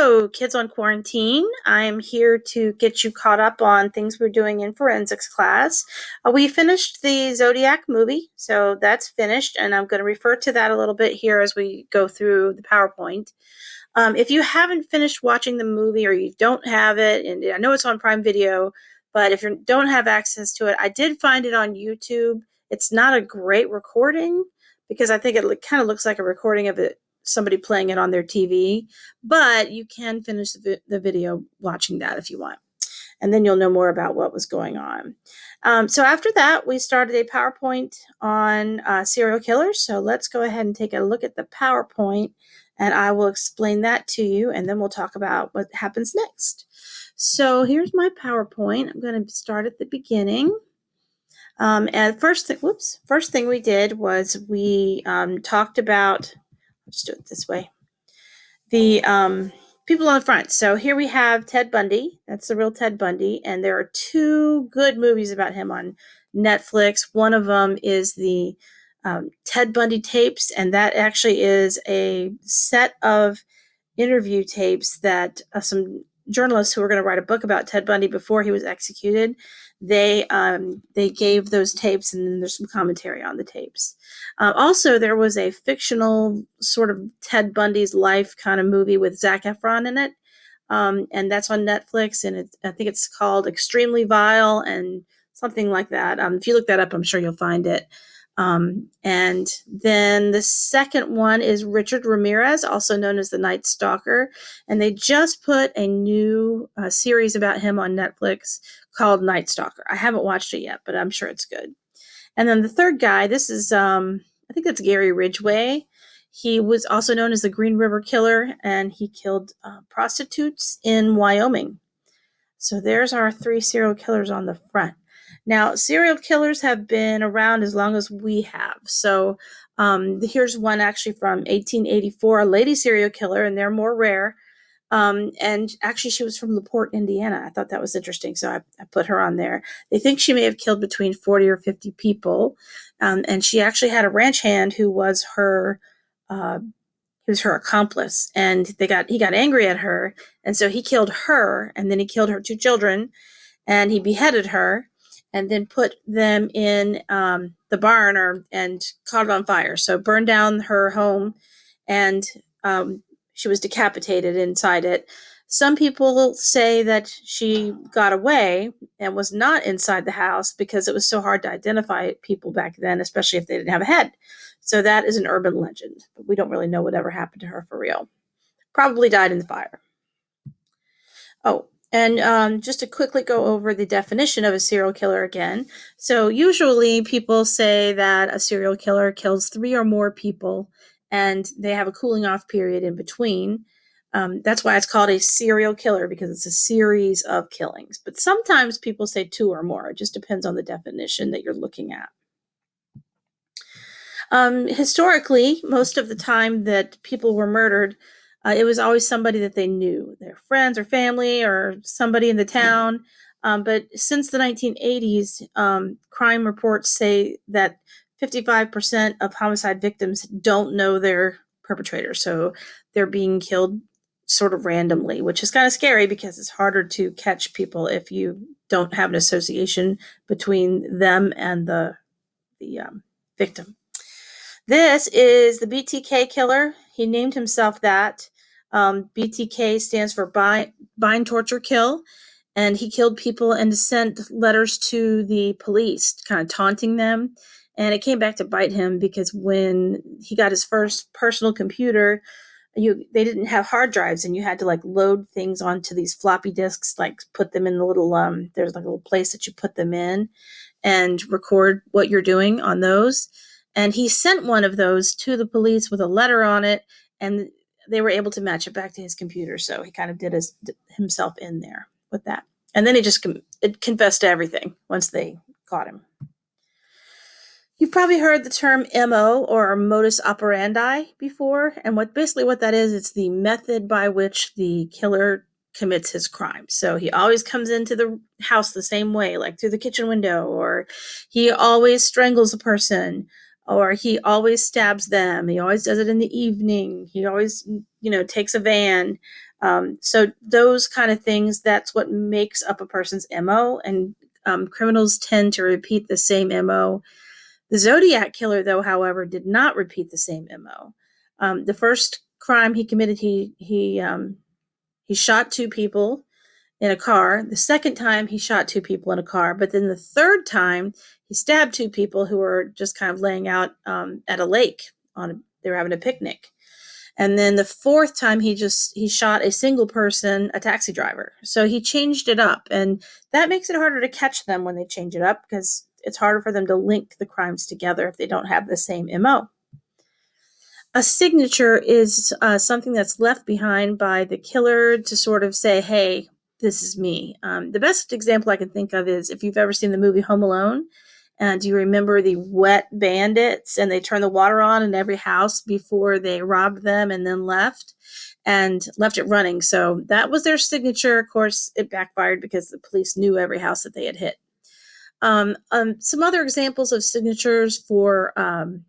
Hello, kids on quarantine. I'm here to get you caught up on things we're doing in forensics class. We finished the Zodiac movie, so that's finished, and I'm going to refer to that a little bit here as we go through the PowerPoint. If you haven't finished watching the movie or you don't have it, and I know it's on Prime Video, but if you don't have access to it, I did find it on YouTube. It's not a great recording because I think it kind of looks like a recording of it, somebody playing it on their TV, but you can finish the video watching that if you want. And then you'll know more about what was going on. So after that, we started a PowerPoint on serial killers. So let's go ahead and take a look at the PowerPoint, and I will explain that to you, and then we'll talk about what happens next. So here's my PowerPoint. I'm going to start at the beginning. And first thing we did was we talked about, I'll just do it this way, the people on the front. So here we have Ted Bundy. That's the real Ted Bundy. And there are two good movies about him on Netflix. One of them is the Ted Bundy tapes, and that actually is a set of interview tapes that some journalists who were going to write a book about Ted Bundy before he was executed, they gave those tapes, and then there's some commentary on the tapes. Also, there was a fictional sort of Ted Bundy's life kind of movie with Zac Efron in it, and that's on Netflix, and I think it's called Extremely Vile and something like that. If you look that up, I'm sure you'll find it. And then the second one is Richard Ramirez, also known as the Night Stalker. And they just put a new series about him on Netflix called Night Stalker. I haven't watched it yet, but I'm sure it's good. And then the third guy, this is, I think that's Gary Ridgway. He was also known as the Green River Killer, and he killed prostitutes in Wyoming. So there's our three serial killers on the front. Now, serial killers have been around as long as we have. So here's one actually from 1884, a lady serial killer, and they're more rare. And actually, she was from LaPorte, Indiana. I thought that was interesting, so I put her on there. They think she may have killed between 40 or 50 people, and she actually had a ranch hand who was her accomplice, and he got angry at her, and so he killed her, and then he killed her two children, and he beheaded her, and then put them in the barn and caught it on fire. So burned down her home, and she was decapitated inside it. Some people say that she got away and was not inside the house because it was so hard to identify people back then, especially if they didn't have a head. So that is an urban legend, but we don't really know whatever happened to her for real. Probably died in the fire. Oh, and just to quickly go over the definition of a serial killer again. So usually people say that a serial killer kills 3 or more people, and they have a cooling off period in between. That's why it's called a serial killer, because it's a series of killings. But sometimes people say 2 or more. It just depends on the definition that you're looking at. Historically, most of the time that people were murdered, it was always somebody that they knew, their friends or family or somebody in the town. But since the 1980s, crime reports say that 55% of homicide victims don't know their perpetrator. So they're being killed sort of randomly, which is kind of scary because it's harder to catch people if you don't have an association between them and the victim. This is the BTK killer. He named himself that. BTK stands for bind, torture, kill. And he killed people and sent letters to the police, kind of taunting them. And it came back to bite him because when he got his first personal computer, they didn't have hard drives, and you had to like load things onto these floppy disks, like put them in the little, there's like a little place that you put them in and record what you're doing on those. And he sent one of those to the police with a letter on it, and they were able to match it back to his computer. So he kind of did himself in there with that. And then he just confessed to everything once they caught him. You've probably heard the term MO, or modus operandi, before. And what that is, it's the method by which the killer commits his crime. So he always comes into the house the same way, like through the kitchen window, or he always strangles a person, or he always stabs them. He always does it in the evening. He always, takes a van. So those kind of things, that's what makes up a person's MO, and criminals tend to repeat the same MO. The Zodiac killer, though, however, did not repeat the same MO. The first crime he committed, he shot two people in a car. The second time, he shot two people in a car. But then the third time, he stabbed two people who were just kind of laying out at a lake. They were having a picnic. And then the fourth time, he shot a single person, a taxi driver. So he changed it up, and that makes it harder to catch them when they change it up, because it's harder for them to link the crimes together if they don't have the same MO. A signature is something that's left behind by the killer to sort of say, hey, this is me. The best example I can think of is if you've ever seen the movie Home Alone. And do you remember the wet bandits, and they turned the water on in every house before they robbed them and then left it running? So that was their signature. Of course, it backfired because the police knew every house that they had hit. Some other examples of signatures for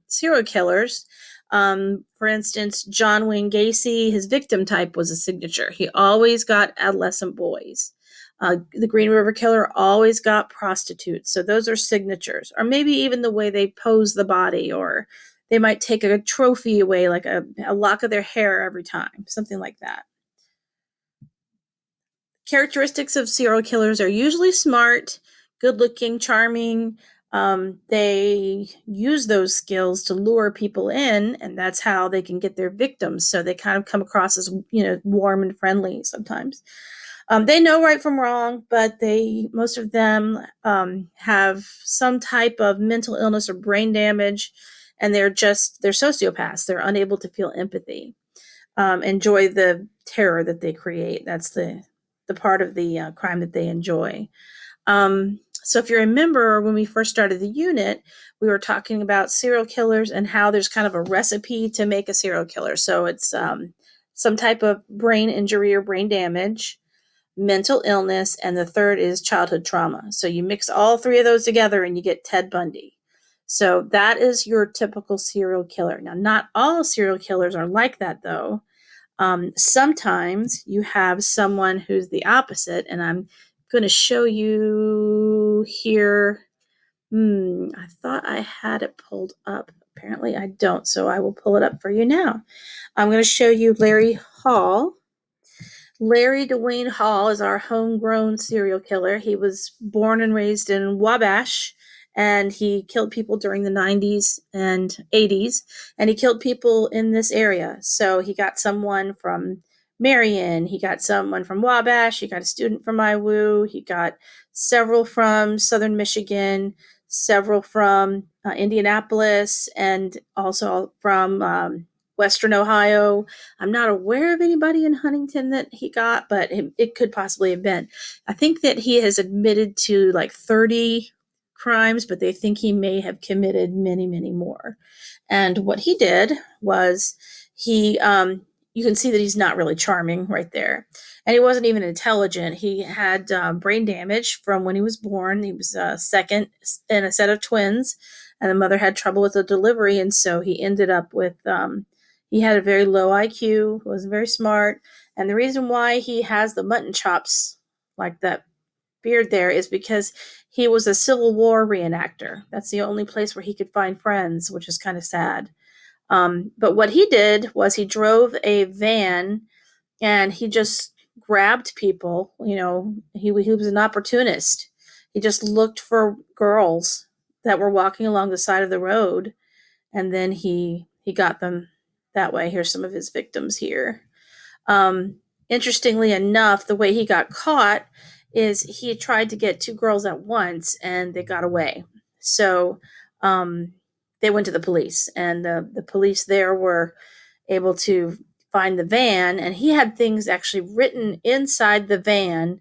serial killers. For instance, John Wayne Gacy, his victim type was a signature. He always got adolescent boys. The Green River Killer always got prostitutes. So those are signatures. Or maybe even the way they pose the body, or they might take a trophy away, like a lock of their hair every time, something like that. Characteristics of serial killers are usually smart, good-looking, charming. They use those skills to lure people in, and that's how they can get their victims. So they kind of come across as, warm and friendly sometimes. They know right from wrong, but most of them have some type of mental illness or brain damage, and they're sociopaths. They're unable to feel empathy, enjoy the terror that they create. That's the part of the crime that they enjoy. So if you remember, when we first started the unit, we were talking about serial killers and how there's kind of a recipe to make a serial killer. So it's some type of brain injury or brain damage, mental illness, and the third is childhood trauma. So you mix all three of those together and you get Ted Bundy. So that is your typical serial killer. Now, not all serial killers are like that, though. Sometimes you have someone who's the opposite, and I'm going to show you here. I thought I had it pulled up. Apparently I don't, so I will pull it up for you now. I'm going to show you Larry Hall. Larry Dwayne Hall is our homegrown serial killer. He was born and raised in Wabash, and he killed people during the 90s and 80s, and he killed people in this area. So he got someone from Marion, he got someone from Wabash, he got a student from IWU, he got several from Southern Michigan, several from Indianapolis, and also from Western Ohio. I'm not aware of anybody in Huntington that he got, but it could possibly have been. I think that he has admitted to like 30 crimes, but they think he may have committed many, many more. And what he did was you can see that he's not really charming right there. And he wasn't even intelligent. He had brain damage from when he was born. He was second in a set of twins, and the mother had trouble with the delivery. And so he ended up with, he had a very low IQ, wasn't very smart. And the reason why he has the mutton chops like that beard there is because he was a Civil War reenactor. That's the only place where he could find friends, which is kind of sad. But what he did was he drove a van and he just grabbed people. He was an opportunist. He just looked for girls that were walking along the side of the road, and then he got them that way. Here's some of his victims here. Interestingly enough, the way he got caught is he tried to get two girls at once, and they got away. So they went to the police, and the police there were able to find the van, and he had things actually written inside the van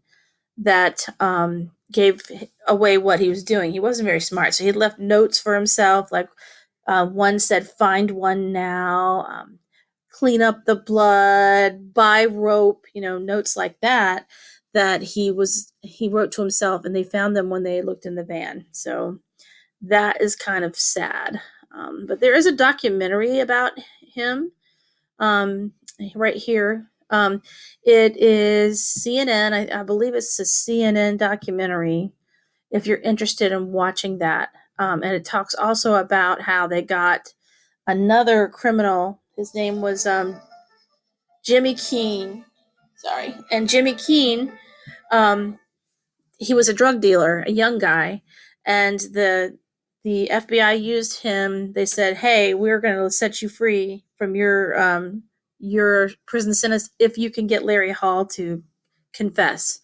that gave away what he was doing. He wasn't very smart, so he left notes for himself, like one said, "Find one now," clean up the blood, buy rope, notes like that, that he wrote to himself, and they found them when they looked in the van. So that is kind of sad. But there is a documentary about him right here. It is CNN. I believe it's a CNN documentary. If you're interested in watching that, and it talks also about how they got another criminal. His name was Jimmy Keene. Sorry, and Jimmy Keene. Um, he was a drug dealer, a young guy, and the FBI used him. They said, "Hey, we're going to set you free from your prison sentence if you can get Larry Hall to confess."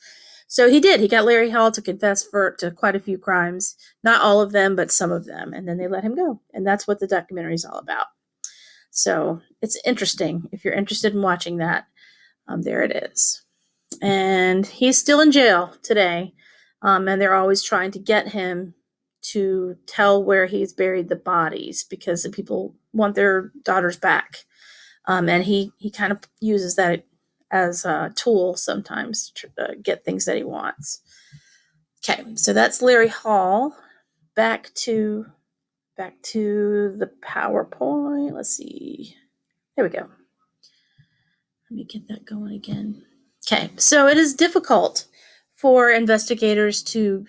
So he did. He got Larry Hall to confess to quite a few crimes, not all of them, but some of them, and then they let him go. And that's what the documentary is all about. So it's interesting. If you're interested in watching that, there it is. And he's still in jail today, and they're always trying to get him to tell where he's buried the bodies because the people want their daughters back. And he kind of uses that as a tool sometimes to get things that he wants. Okay, so that's Larry Hall. Back to the PowerPoint. Let's see. There we go. Let me get that going again. Okay, so it is difficult for investigators to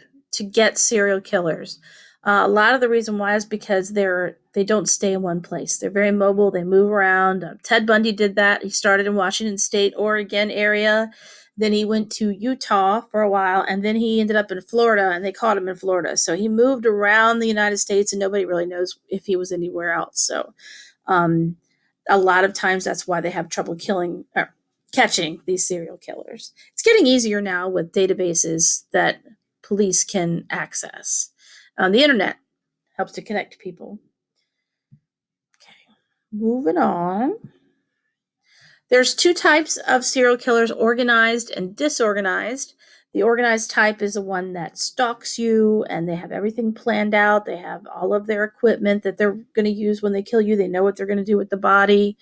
get serial killers. A lot of the reason why is because they don't stay in one place. They're very mobile. They move around. Ted Bundy did that. He started in Washington State, Oregon area. Then he went to Utah for a while, and then he ended up in Florida, and they caught him in Florida. So he moved around the United States, and nobody really knows if he was anywhere else. So a lot of times that's why they have trouble catching these serial killers. It's getting easier now with databases that police can access. The internet helps to connect people. Okay, moving on. There's two types of serial killers, organized and disorganized. The organized type is the one that stalks you and they have everything planned out. They have all of their equipment that they're going to use when they kill you. They know what they're going to do with the body.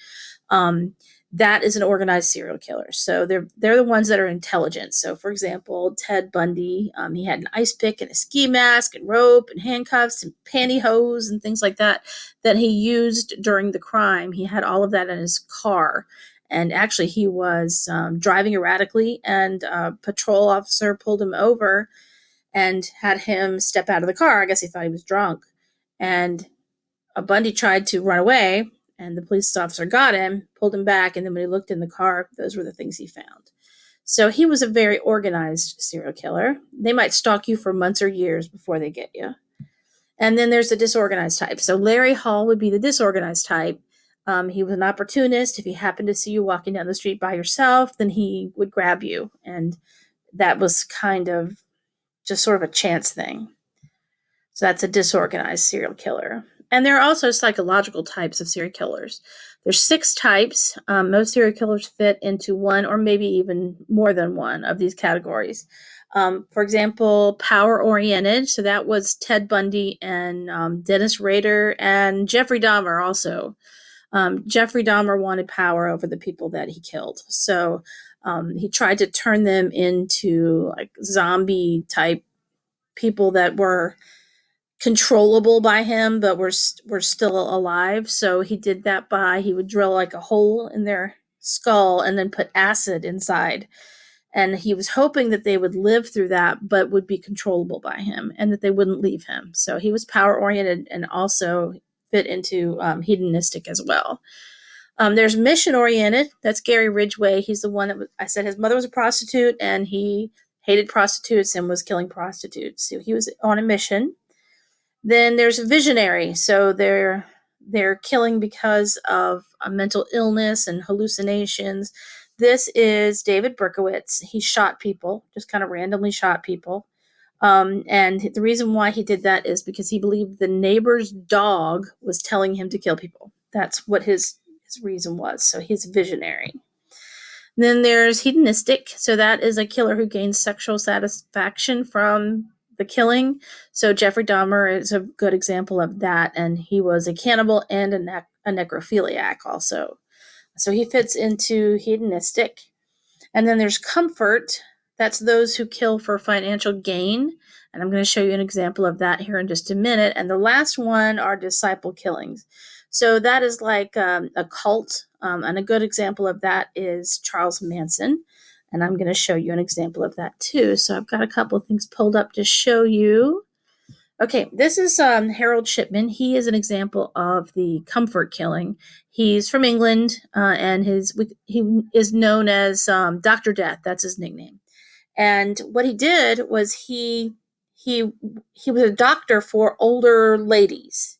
That is an organized serial killer. So they're the ones that are intelligent. So, for example, Ted Bundy, he had an ice pick and a ski mask and rope and handcuffs and pantyhose and things like that he used during the crime. He had all of that in his car. And actually, he was driving erratically, and a patrol officer pulled him over and had him step out of the car. I guess he thought he was drunk. And Bundy tried to run away, and the police officer got him, pulled him back, and then when he looked in the car, those were the things he found. So he was a very organized serial killer. They might stalk you for months or years before they get you. And then there's the disorganized type. So Larry Hall would be the disorganized type. He was an opportunist. If he happened to see you walking down the street by yourself, then he would grab you. And that was kind of just sort of a chance thing. So that's a disorganized serial killer. And there are also psychological types of serial killers. There's 6 types. Most serial killers fit into one or maybe even more than one of these categories. For example, power-oriented. So that was Ted Bundy and Dennis Rader and Jeffrey Dahmer also. Jeffrey Dahmer wanted power over the people that he killed. So he tried to turn them into like zombie type people that were controllable by him, but were still alive. So he did that he would drill like a hole in their skull and then put acid inside. And he was hoping that they would live through that, but would be controllable by him and that they wouldn't leave him. So he was power oriented and also fit into hedonistic as well. There's mission oriented. That's Gary Ridgway. He's the one that I said his mother was a prostitute and he hated prostitutes and was killing prostitutes. So he was on a mission. Then there's visionary. So they're killing because of a mental illness and hallucinations. This is David Berkowitz. He shot people, just kind of randomly shot people. And the reason why he did that is because he believed the neighbor's dog was telling him to kill people. That's what his reason was. So he's visionary. Then there's hedonistic. So that is a killer who gains sexual satisfaction from the killing. So Jeffrey Dahmer is a good example of that. And he was a cannibal and a necrophiliac also. So he fits into hedonistic. And then there's comfort. That's those who kill for financial gain. And I'm going to show you an example of that here in just a minute. And the last one are disciple killings. So that is like a cult. And a good example of that is Charles Manson. And I'm going to show you an example of that too. So I've got a couple of things pulled up to show you. Okay, this is Harold Shipman. He is an example of the comfort killing. He's from England, and he is known as Doctor Death. That's his nickname. And what he did was he he was a doctor for older ladies,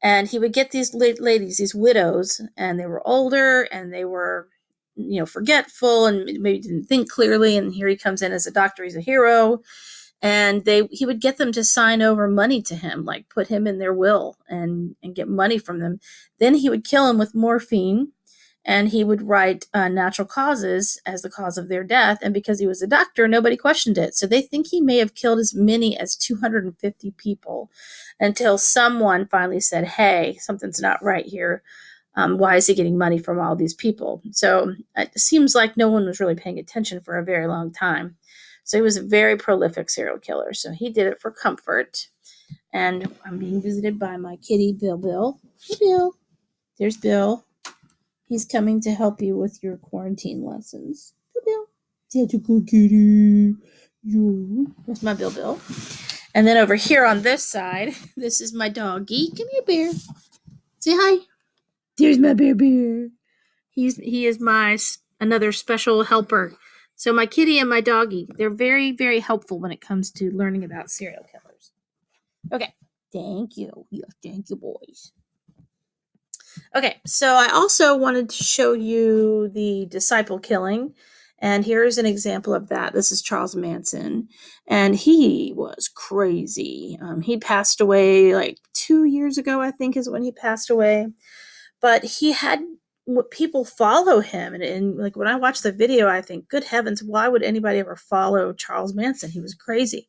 and he would get these ladies, these widows, and they were older and they were, forgetful and maybe didn't think clearly. And here he comes in as a doctor. He's a hero, and he would get them to sign over money to him, like put him in their will and get money from them. Then he would kill him with morphine, and he would write natural causes as the cause of their death. And because he was a doctor, nobody questioned it. So they think he may have killed as many as 250 people until someone finally said, hey, something's not right here. Why is he getting money from all these people? So it seems like no one was really paying attention for a very long time. So he was a very prolific serial killer. So he did it for comfort. And I'm being visited by my kitty, Bill. Hey, Bill. There's Bill. He's coming to help you with your quarantine lessons. Bill. That's a good kitty. That's my Bill. And then over here on this side, this is my doggy. Come here, Bear. Say hi. There's my Bear. He is my another special helper. So my kitty and my doggy, they're very, very helpful when it comes to learning about serial killers. Okay. Thank you. Yes, thank you, boys. Okay, so I also wanted to show you the disciple killing. And here's an example of that. This is Charles Manson. And he was crazy. He passed away like 2 years ago, I think, is when he passed away. But he had people follow him. And like when I watch the video, I think, good heavens, why would anybody ever follow Charles Manson? He was crazy.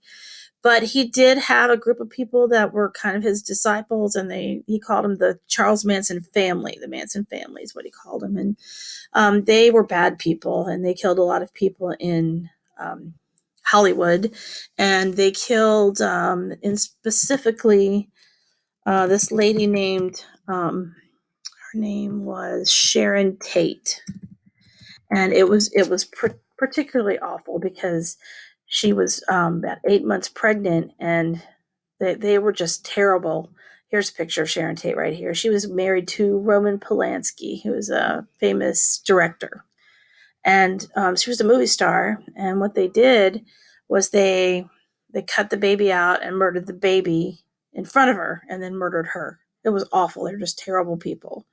But he did have a group of people that were kind of his disciples, and he called them the Charles Manson family. The Manson family is what he called them. And they were bad people, and they killed a lot of people in Hollywood. And they killed, in specifically, this lady named, her name was Sharon Tate. And it was particularly awful because she was about 8 months pregnant, and they were just terrible. Here's a picture of Sharon Tate right here. She was married to Roman Polanski, who was a famous director. And she was a movie star. And what they did was they cut the baby out and murdered the baby in front of her and then murdered her. It was awful. They were just terrible people.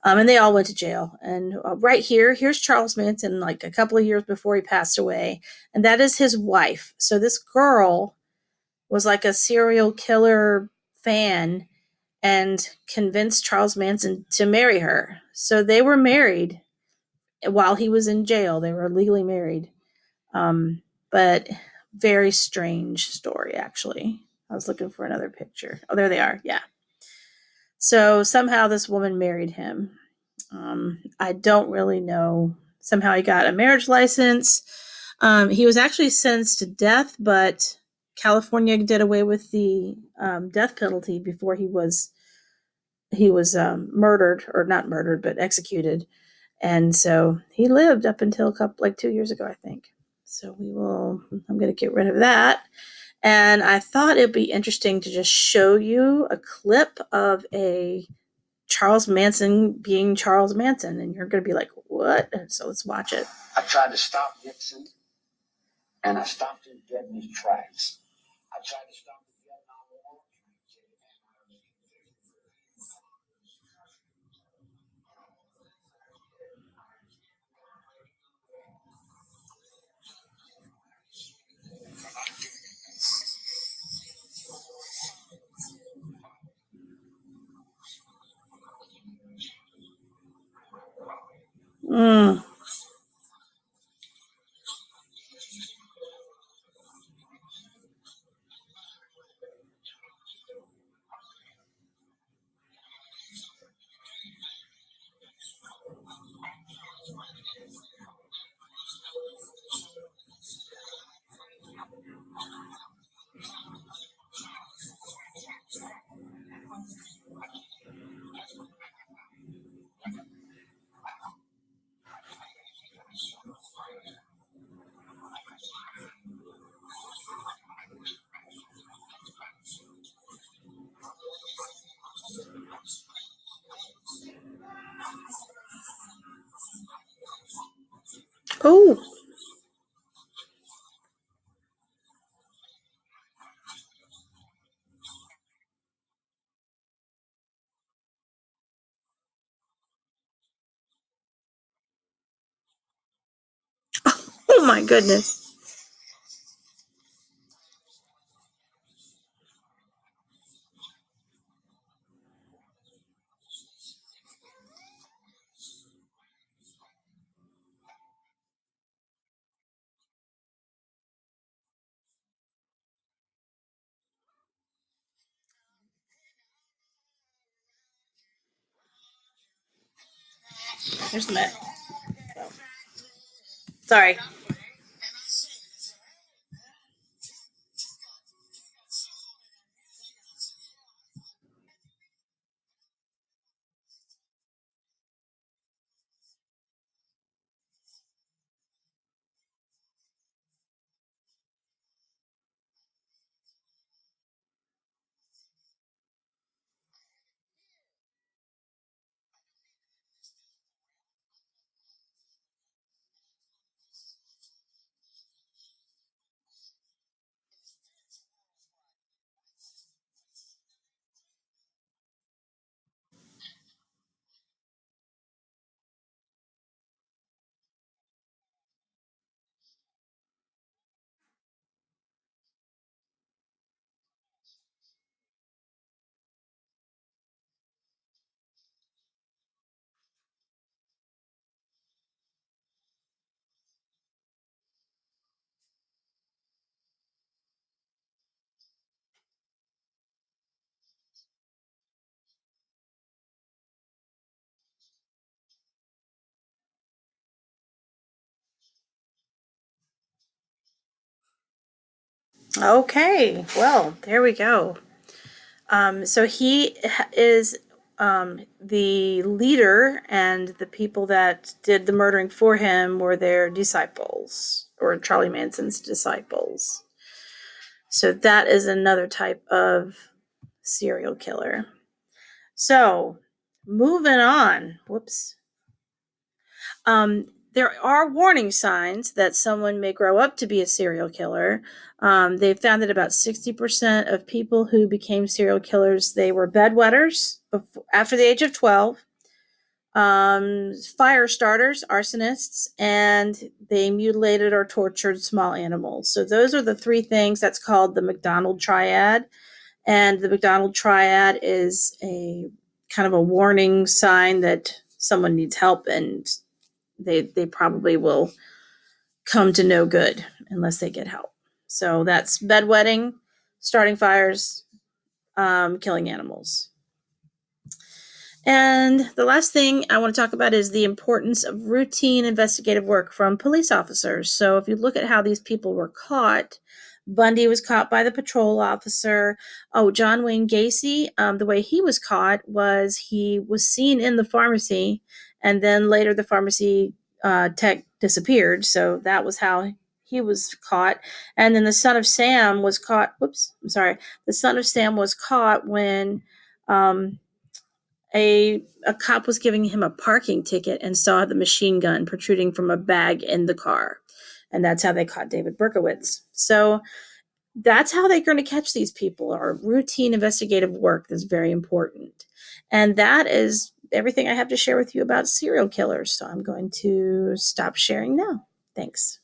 And they all went to jail. And right here's Charles Manson, like a couple of years before he passed away. And that is his wife. So this girl was like a serial killer fan and convinced Charles Manson to marry her. So they were married while he was in jail. They were legally married. But very strange story, actually. I was looking for another picture. Oh, there they are. Yeah. So somehow this woman married him. I don't really know. Somehow he got a marriage license. He was actually sentenced to death, but California did away with the death penalty before he was murdered, or not murdered, but executed. And so he lived up until 2 years ago, I think. So I'm going to get rid of that. And I thought it'd be interesting to just show you a clip of a Charles Manson being Charles Manson, and you're going to be like, what? And so let's watch it. I tried to stop Nixon, and I stopped him dead in his tracks. I tried to stop the Vietnam War. Mm. Oh, oh my goodness. There's the met. Sorry. Okay, well, there we go. So he is the leader, and the people that did the murdering for him were their disciples, or Charlie Manson's disciples. So that is another type of serial killer. So moving on. Whoops. There are warning signs that someone may grow up to be a serial killer. They've found that about 60% of people who became serial killers, they were bedwetters after the age of 12, fire starters, arsonists, and they mutilated or tortured small animals. So those are the three things. That's called the McDonald Triad. And the McDonald Triad is a kind of a warning sign that someone needs help, and they probably will come to no good unless they get help. So that's bedwetting, starting fires, killing animals. And the last thing I want to talk about is the importance of routine investigative work from police officers. So if you look at how these people were caught, Bundy was caught by the patrol officer. Oh, John Wayne Gacy, the way he was caught was he was seen in the pharmacy, and then later the pharmacy tech disappeared. So that was how he was caught. And then the son of Sam was caught. Whoops, I'm sorry. The son of Sam was caught when a cop was giving him a parking ticket and saw the machine gun protruding from a bag in the car. And that's how they caught David Berkowitz. So that's how they're going to catch these people, or routine investigative work that's very important. And that is everything I have to share with you about serial killers. So I'm going to stop sharing now. Thanks.